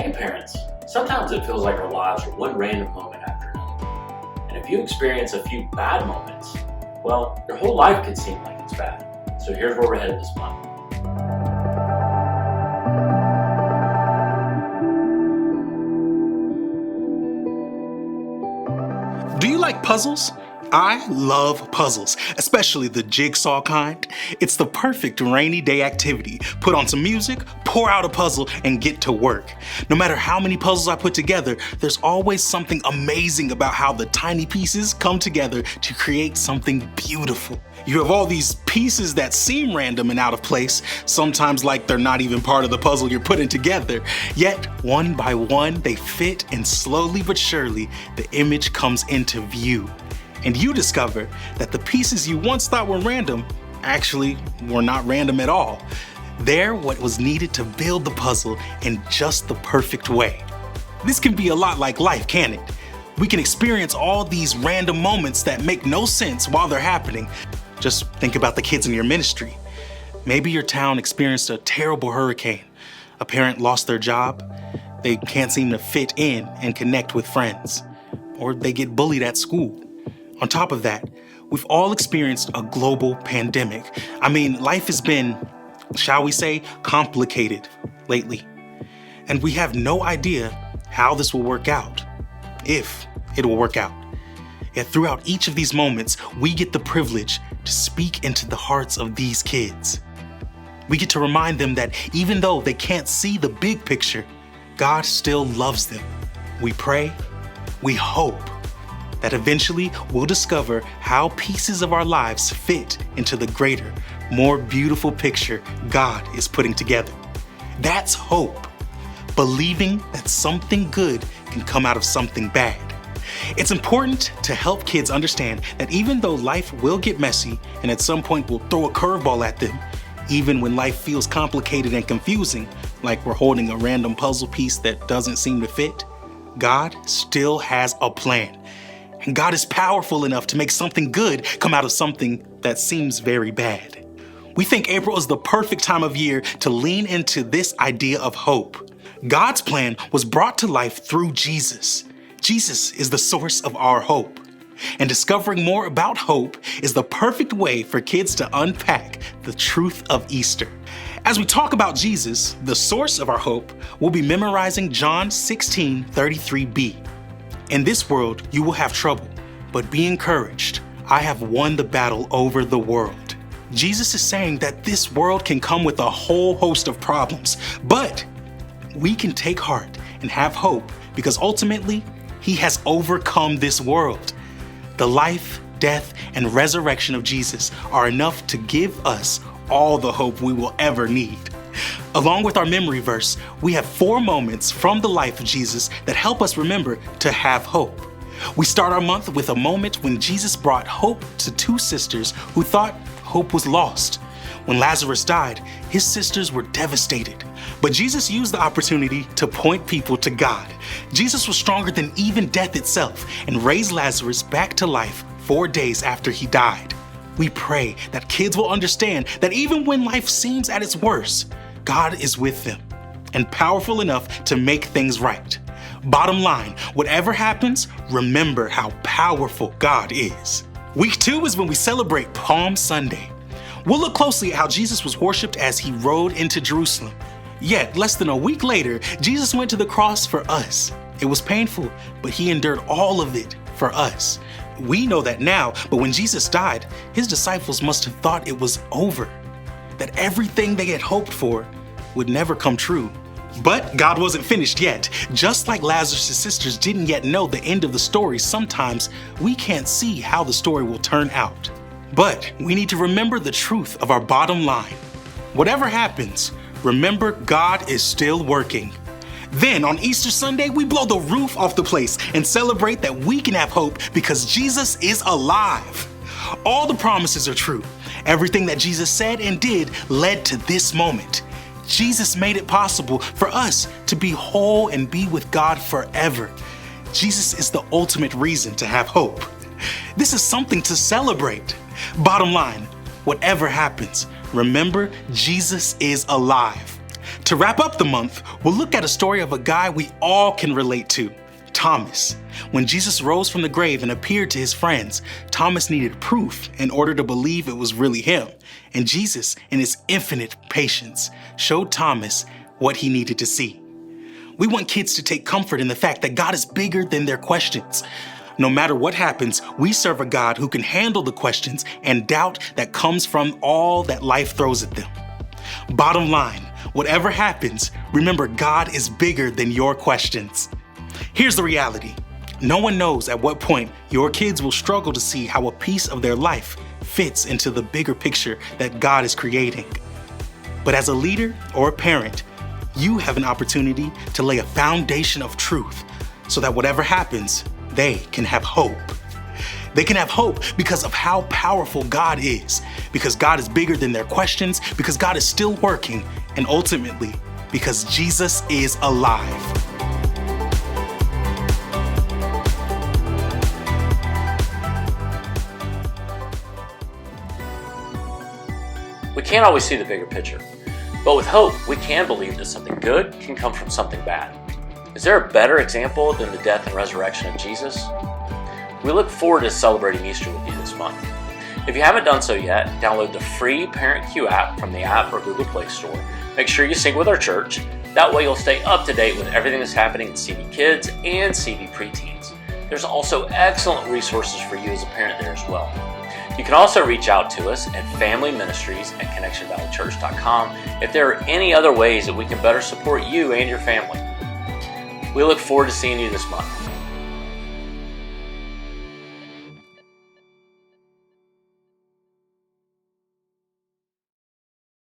Hey parents, sometimes it feels like our lives are one random moment after another. And if you experience a few bad moments, well, your whole life can seem like it's bad. So here's where we're headed this month. Do you like puzzles? I love puzzles, especially the jigsaw kind. It's the perfect rainy day activity. Put on some music, pour out a puzzle, and get to work. No matter how many puzzles I put together, there's always something amazing about how the tiny pieces come together to create something beautiful. You have all these pieces that seem random and out of place, sometimes like they're not even part of the puzzle you're putting together. Yet, one by one, they fit, and slowly but surely, the image comes into view. And you discover that the pieces you once thought were random actually were not random at all. They're what was needed to build the puzzle in just the perfect way. This can be a lot like life, can't it? We can experience all these random moments that make no sense while they're happening. Just think about the kids in your ministry. Maybe your town experienced a terrible hurricane. A parent lost their job. They can't seem to fit in and connect with friends. Or they get bullied at school. On top of that, we've all experienced a global pandemic. I mean, life has been, shall we say, complicated lately. And we have no idea how this will work out, if it will work out. Yet throughout each of these moments, we get the privilege to speak into the hearts of these kids. We get to remind them that even though they can't see the big picture, God still loves them. We pray, we hope, that eventually we'll discover how pieces of our lives fit into the greater, more beautiful picture God is putting together. That's hope, believing that something good can come out of something bad. It's important to help kids understand that even though life will get messy and at some point we'll throw a curveball at them, even when life feels complicated and confusing, like we're holding a random puzzle piece that doesn't seem to fit, God still has a plan. And God is powerful enough to make something good come out of something that seems very bad. We think April is the perfect time of year to lean into this idea of hope. God's plan was brought to life through Jesus. Jesus is the source of our hope. And discovering more about hope is the perfect way for kids to unpack the truth of Easter. As we talk about Jesus, the source of our hope, we'll be memorizing John 16:33b. In this world, you will have trouble, but be encouraged. I have won the battle over the world. Jesus is saying that this world can come with a whole host of problems, but we can take heart and have hope because ultimately, He has overcome this world. The life, death, and resurrection of Jesus are enough to give us all the hope we will ever need. Along with our memory verse, we have 4 moments from the life of Jesus that help us remember to have hope. We start our month with a moment when Jesus brought hope to 2 sisters who thought hope was lost. When Lazarus died, his sisters were devastated. But Jesus used the opportunity to point people to God. Jesus was stronger than even death itself and raised Lazarus back to life 4 days after he died. We pray that kids will understand that even when life seems at its worst, God is with them and powerful enough to make things right. Bottom line, whatever happens, remember how powerful God is. Week 2 is when we celebrate Palm Sunday. We'll look closely at how Jesus was worshiped as he rode into Jerusalem. Yet, less than a week later, Jesus went to the cross for us. It was painful, but he endured all of it for us. We know that now, but when Jesus died, his disciples must have thought it was over, that everything they had hoped for would never come true. But God wasn't finished yet. Just like Lazarus' sisters didn't yet know the end of the story, sometimes we can't see how the story will turn out. But we need to remember the truth of our bottom line. Whatever happens, remember God is still working. Then on Easter Sunday, we blow the roof off the place and celebrate that we can have hope because Jesus is alive. All the promises are true. Everything that Jesus said and did led to this moment. Jesus made it possible for us to be whole and be with God forever. Jesus is the ultimate reason to have hope. This is something to celebrate. Bottom line, whatever happens, remember Jesus is alive. To wrap up the month, we'll look at a story of a guy we all can relate to, Thomas. When Jesus rose from the grave and appeared to his friends, Thomas needed proof in order to believe it was really him. And Jesus, in his infinite patience, showed Thomas what he needed to see. We want kids to take comfort in the fact that God is bigger than their questions. No matter what happens, we serve a God who can handle the questions and doubt that comes from all that life throws at them. Bottom line, whatever happens, remember God is bigger than your questions. Here's the reality. No one knows at what point your kids will struggle to see how a piece of their life fits into the bigger picture that God is creating. But as a leader or a parent, you have an opportunity to lay a foundation of truth so that whatever happens, they can have hope. They can have hope because of how powerful God is, because God is bigger than their questions, because God is still working, and ultimately, because Jesus is alive. We can't always see the bigger picture, but with hope, we can believe that something good can come from something bad. Is there a better example than the death and resurrection of Jesus? We look forward to celebrating Easter with you this month. If you haven't done so yet, download the free ParentCue app from the app or Google Play Store. Make sure you sync with our church. That way you'll stay up to date with everything that's happening in CV Kids and CV Preteens. There's also excellent resources for you as a parent there as well. You can also reach out to us at familyministries@connectionvalleychurch.com if there are any other ways that we can better support you and your family. We look forward to seeing you this month.